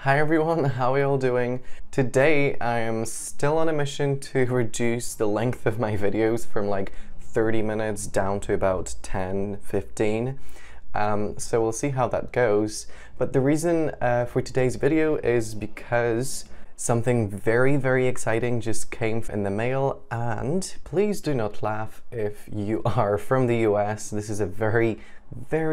Hi everyone, how are you all doing? Today I am still on a mission to reduce the length of my videos from like 30 minutes down to about 10, 15. So we'll see how that goes. But the reason for today's video is because something very exciting just came in the mail, and please do not laugh if you are from the US. This is a very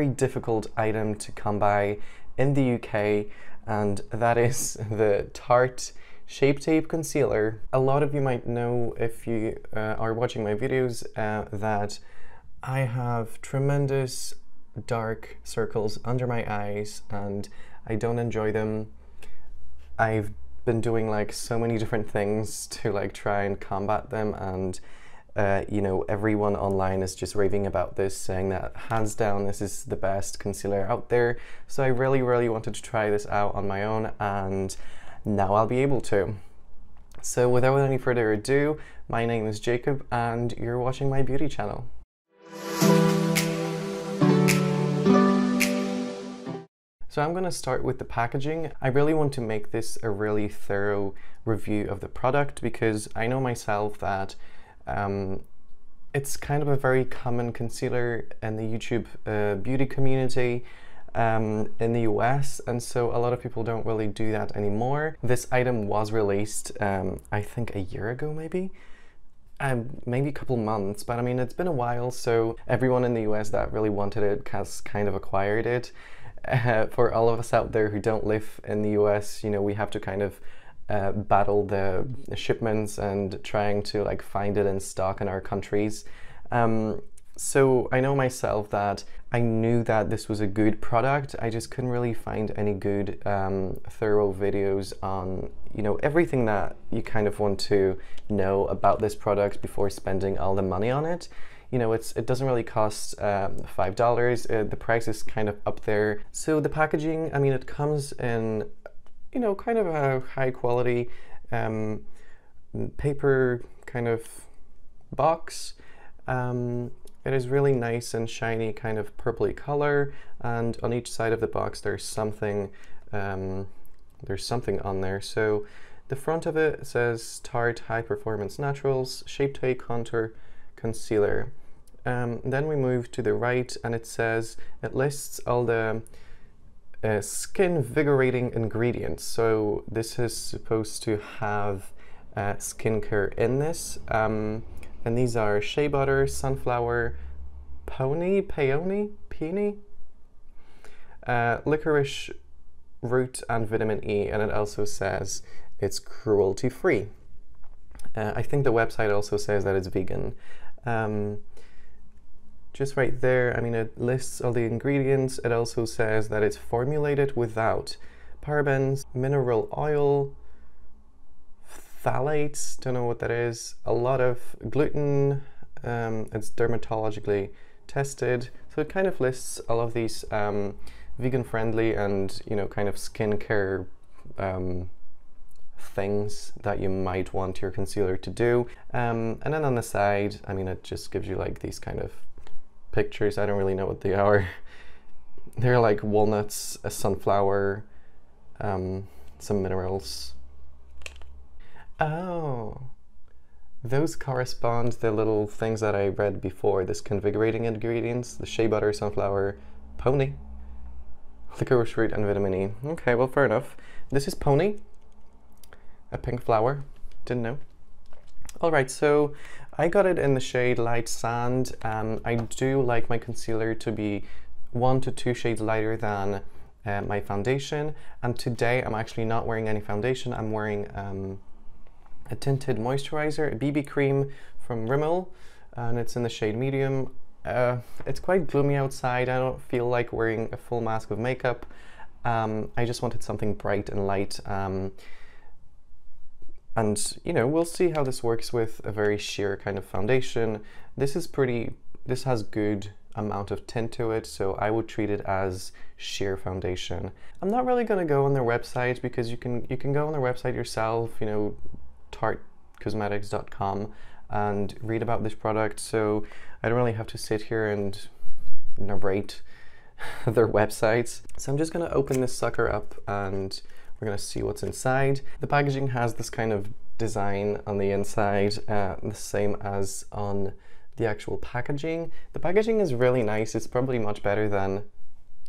difficult item to come by in the UK, and that is the Tarte Shape Tape Concealer. A lot of you might know, if you are watching my videos, that I have tremendous dark circles under my eyes and I don't enjoy them. I've been doing like so many different things to like try and combat them, and you know, everyone online is just raving about this, saying that hands down this is the best concealer out there. So I really wanted to try this out on my own, and now I'll be able to. So without any further ado, my name is Jacob and you're watching my beauty channel. So I'm going to start with the packaging. I really want to make this a really thorough review of the product, because I know myself that it's kind of a very common concealer in the YouTube beauty community in the US, and so a lot of people don't really do that anymore. This item was released I think a year ago, maybe a couple months, but I mean, it's been a while, so everyone in the US that really wanted it has kind of acquired it. For all of us out there who don't live in the US, you know, we have to kind of battle the shipments and trying to like find it in stock in our countries. So I know myself that I knew that this was a good product. I just couldn't really find any good thorough videos on, you know, everything that you kind of want to know about this product before spending all the money on it. You know, it doesn't really cost $5. The price is kind of up there. So the packaging, I mean, it comes in, you know, kind of a high quality paper kind of box. It is really nice and shiny, kind of purpley color, and on each side of the box there's something on there. So the front of it says Tarte High Performance Naturals Shape Tape Contour Concealer. Then we move to the right and it says, it lists all the skin vigorating ingredients. So this is supposed to have skincare in this, and these are shea butter, sunflower, peony, licorice root, and vitamin E, and it also says it's cruelty free. I think the website also says that it's vegan. Just right there, I mean, it lists all the ingredients. It also says that it's formulated without parabens, mineral oil, phthalates, don't know what that is, a lot of gluten, it's dermatologically tested. So it kind of lists all of these vegan friendly and, you know, kind of skincare things that you might want your concealer to do. And then on the side, I mean, it just gives you like these kind of pictures. I don't really know what they are. They're like walnuts, a sunflower, some minerals. Oh, those correspond to the little things that I read before. The skin vigorating ingredients, the shea butter, sunflower, pony, licorice root, and vitamin E. Okay, well, fair enough. This is pony, a pink flower. Didn't know. Alright, so I got it in the shade Light Sand. I do like my concealer to be 1 to 2 shades lighter than my foundation, and today I'm actually not wearing any foundation. I'm wearing a tinted moisturizer, a BB cream from Rimmel, and it's in the shade Medium. It's quite gloomy outside. I don't feel like wearing a full mask of makeup. I just wanted something bright and light. And, you know, we'll see how this works with a very sheer kind of foundation. This has good amount of tint to it, so I would treat it as sheer foundation. I'm not really going to go on their website, because you can go on their website yourself, you know, tartecosmetics.com, and read about this product, so I don't really have to sit here and narrate their websites. So I'm just going to open this sucker up and We're gonna see what's inside. The packaging has this kind of design on the inside, the same as on the actual packaging. The packaging is really nice. It's probably much better than,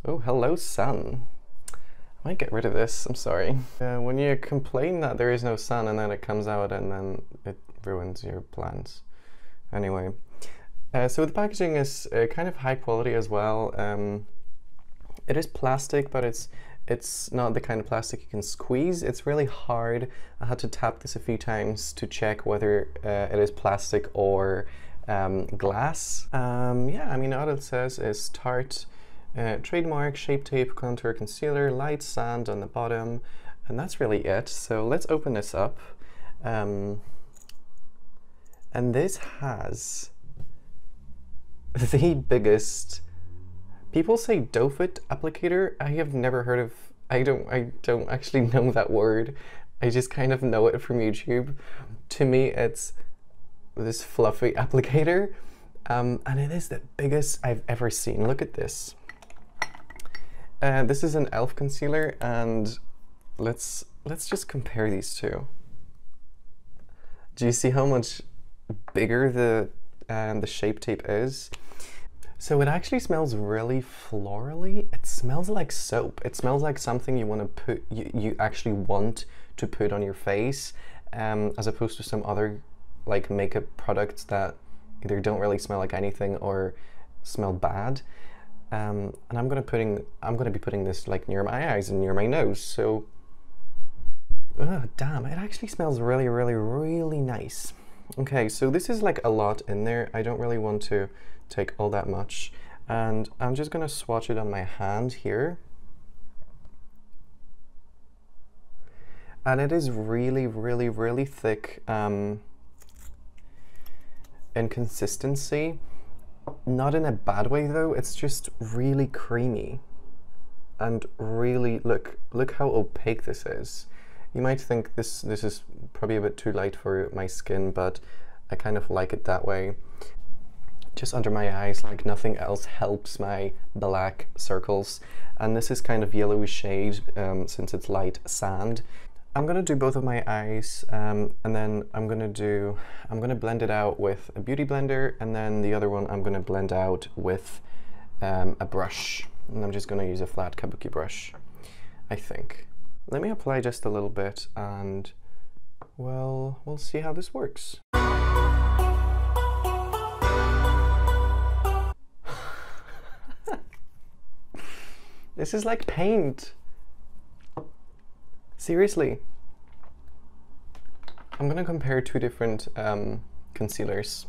oh, hello sun. I might get rid of this, I'm sorry. When you complain that there is no sun and then it comes out and then it ruins your plans. Anyway, so the packaging is kind of high quality as well. It is plastic, but it's not the kind of plastic you can squeeze. It's really hard. I had to tap this a few times to check whether it is plastic or glass. Yeah, I mean, all it says is Tarte trademark Shape Tape Contour Concealer, Light Sand on the bottom, and that's really it. So let's open this up. And this has the biggest, people say doe foot applicator. I have never heard of, I don't actually know that word. I just kind of know it from YouTube. To me, it's this fluffy applicator, and it is the biggest I've ever seen. Look at this. This is an e.l.f. concealer, and let's just compare these two. Do you see how much bigger the Shape Tape is? So it actually smells really florally. It smells like soap. It smells like something you want to put, you actually want to put on your face, as opposed to some other like makeup products that either don't really smell like anything or smell bad. And I'm gonna be putting this like near my eyes and near my nose. So, damn, it actually smells really, really, really nice. Okay, so this is like a lot in there. I don't really want to take all that much, and I'm just gonna swatch it on my hand here. And it is really, really, really thick in consistency. Not in a bad way though, it's just really creamy. And really, look how opaque this is. You might think this is probably a bit too light for my skin, but I kind of like it that way. Just under my eyes, like nothing else helps my black circles. And this is kind of yellowy shade, since it's light sand. I'm gonna do both of my eyes, and then I'm gonna blend it out with a beauty blender, and then the other one I'm gonna blend out with a brush. And I'm just gonna use a flat kabuki brush, I think. Let me apply just a little bit, and well, we'll see how this works. This is like paint. Seriously. I'm gonna compare two different concealers.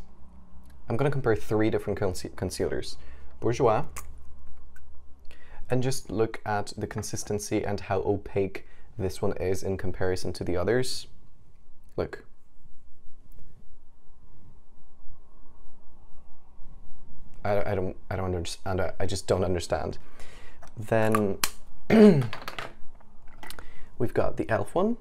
I'm gonna compare three different concealers. Bourjois, and just look at the consistency and how opaque this one is in comparison to the others. Look. I don't understand. I just don't understand. Then we've got the e.l.f. one.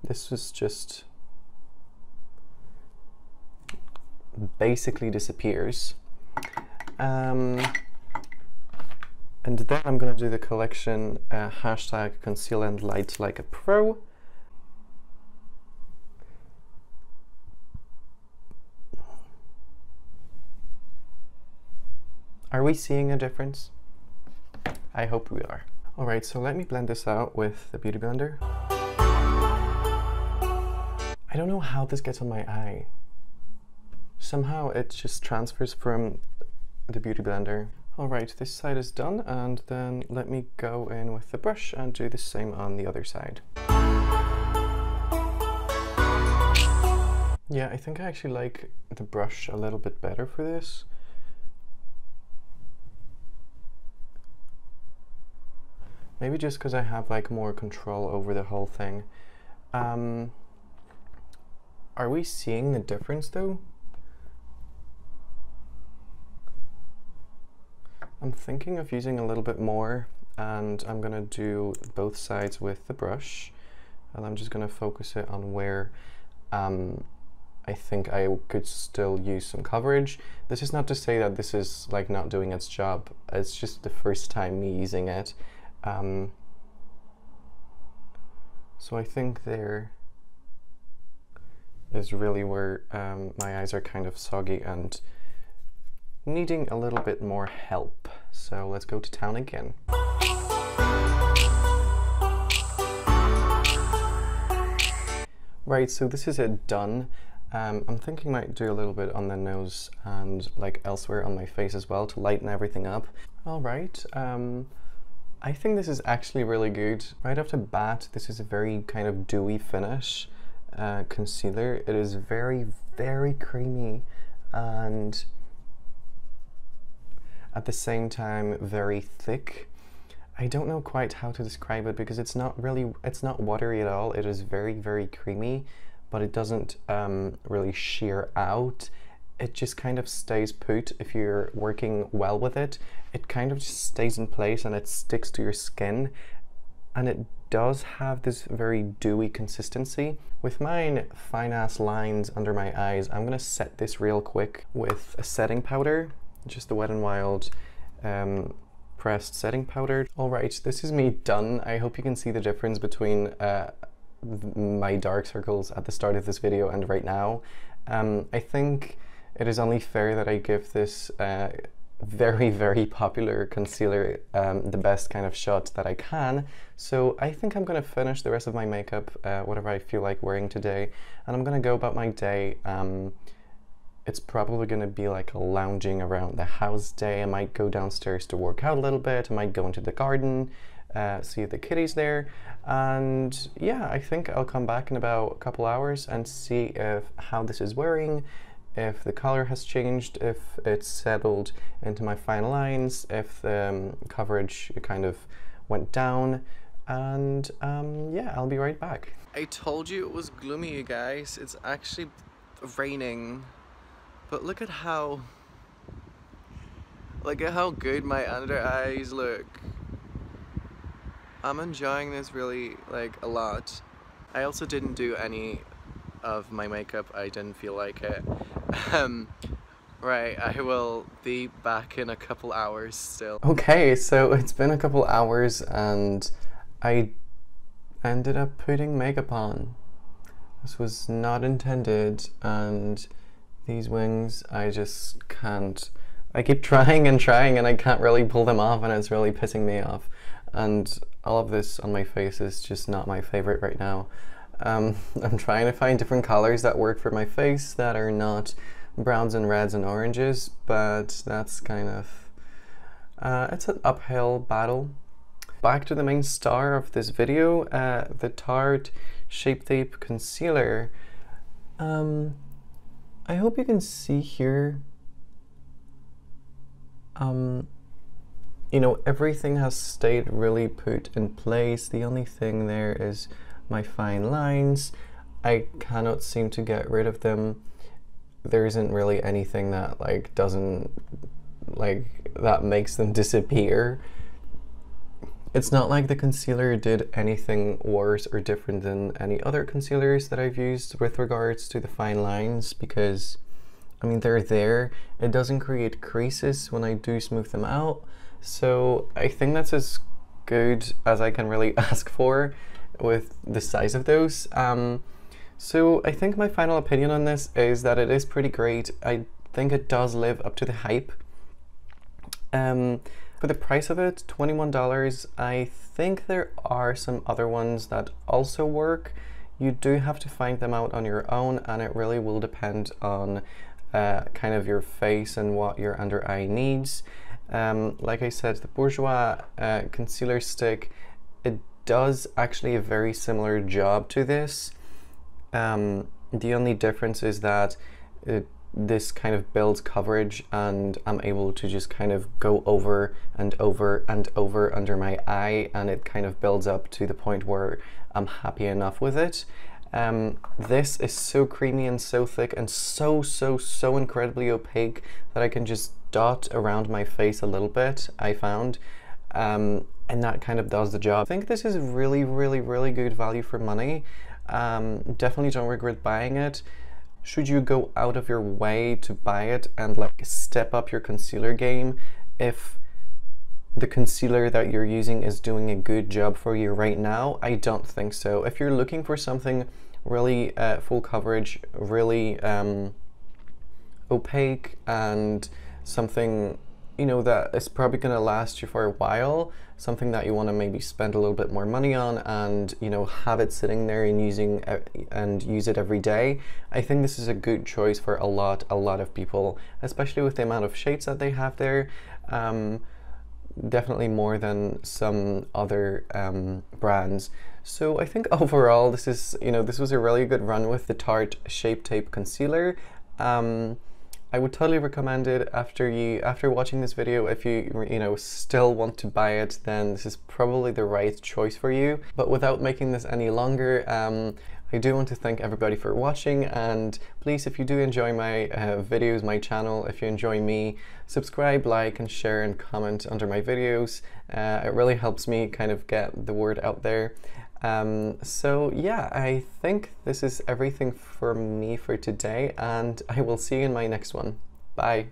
This was just basically disappears. And then I'm gonna do the collection hashtag conceal and light like a pro. Are we seeing a difference? I hope we are. All right, so let me blend this out with the beauty blender. I don't know how this gets on my eye. Somehow it just transfers from the beauty blender. All right, this side is done, and then let me go in with the brush and do the same on the other side. Yeah, I think I actually like the brush a little bit better for this. Maybe just because I have like more control over the whole thing. Are we seeing the difference though? I'm thinking of using a little bit more, and I'm gonna do both sides with the brush, and I'm just gonna focus it on where I I think I could still use some coverage. This is not to say that this is like not doing its job. It's just the first time me using it. So I think there is really where my eyes are kind of soggy and needing a little bit more help. So let's go to town again. Right, so this is it done. I'm thinking I might do a little bit on the nose and like elsewhere on my face as well to lighten everything up. All right, I think this is actually really good. Right off the bat, this is a very kind of dewy finish concealer. It is very, very creamy and at the same time very thick. I don't know quite how to describe it because it's not watery at all. It is very, very creamy, but it doesn't really sheer out. It just kind of stays put if you're working well with it. It kind of just stays in place and it sticks to your skin. And it does have this very dewy consistency. With mine fine ass lines under my eyes, I'm gonna set this real quick with a setting powder, just the Wet n Wild pressed setting powder. All right, this is me done. I hope you can see the difference between my dark circles at the start of this video and right now. I think it is only fair that I give this very, very popular concealer the best kind of shot that I can. So I think I'm gonna finish the rest of my makeup, whatever I feel like wearing today, and I'm gonna go about my day. It's probably gonna be like a lounging around the house day. I might go downstairs to work out a little bit. I might go into the garden, see if the kitty's there. And yeah, I think I'll come back in about a couple hours and see how this is wearing, if the color has changed, if it's settled into my fine lines, if the coverage kind of went down. And yeah, I'll be right back. I told you it was gloomy, you guys. It's actually raining. But look at how good my under eyes look. I'm enjoying this really like a lot. I also didn't do any of my makeup. I didn't feel like it. Right, I will be back in a couple hours still. Okay, so it's been a couple hours and I ended up putting makeup on. This was not intended, and these wings, I just can't. I keep trying and trying and I can't really pull them off, and it's really pissing me off. And all of this on my face is just not my favorite right now. I'm trying to find different colors that work for my face that are not browns and reds and oranges, but that's kind of, it's an uphill battle. Back to the main star of this video, the Tarte Shape Tape Concealer. I hope you can see here, you know, everything has stayed really put in place. The only thing there is my fine lines. I cannot seem to get rid of them. There isn't really anything that that makes them disappear. It's not like the concealer did anything worse or different than any other concealers that I've used with regards to the fine lines, because I mean, they're there. It doesn't create creases when I do smooth them out. So I think that's as good as I can really ask for with the size of those. So I think my final opinion on this is that it is pretty great. I think it does live up to the hype. For the price of it, $21, I think there are some other ones that also work. You do have to find them out on your own, and it really will depend on kind of your face and what your under eye needs. Like I said, the Bourjois concealer stick, it does actually a very similar job to this. The only difference is that this kind of builds coverage, and I'm able to just kind of go over and over and over under my eye, and it kind of builds up to the point where I'm happy enough with it. This is so creamy and so thick and so incredibly opaque that I can just dot around my face a little bit, I found, and that kind of does the job. I think this is really good value for money. Definitely don't regret buying it. should you go out of your way to buy it and like step up your concealer game if the concealer that you're using is doing a good job for you right now? I don't think so. If you're looking for something really full coverage, really opaque, and something, you know, that is probably going to last you for a while, something that you want to maybe spend a little bit more money on and, you know, have it sitting there and use it every day, I think this is a good choice for a lot of people, especially with the amount of shades that they have there. Definitely more than some other brands. So I think overall this is, you know, this was a really good run with the Tarte Shape Tape Concealer. I would totally recommend it after watching this video. If you know, still want to buy it, then this is probably the right choice for you. But without making this any longer, I do want to thank everybody for watching, and please, if you do enjoy my videos, my channel, if you enjoy me, subscribe, like, and share and comment under my videos. It really helps me kind of get the word out there. So yeah, I think this is everything for me for today, and I will see you in my next one. Bye.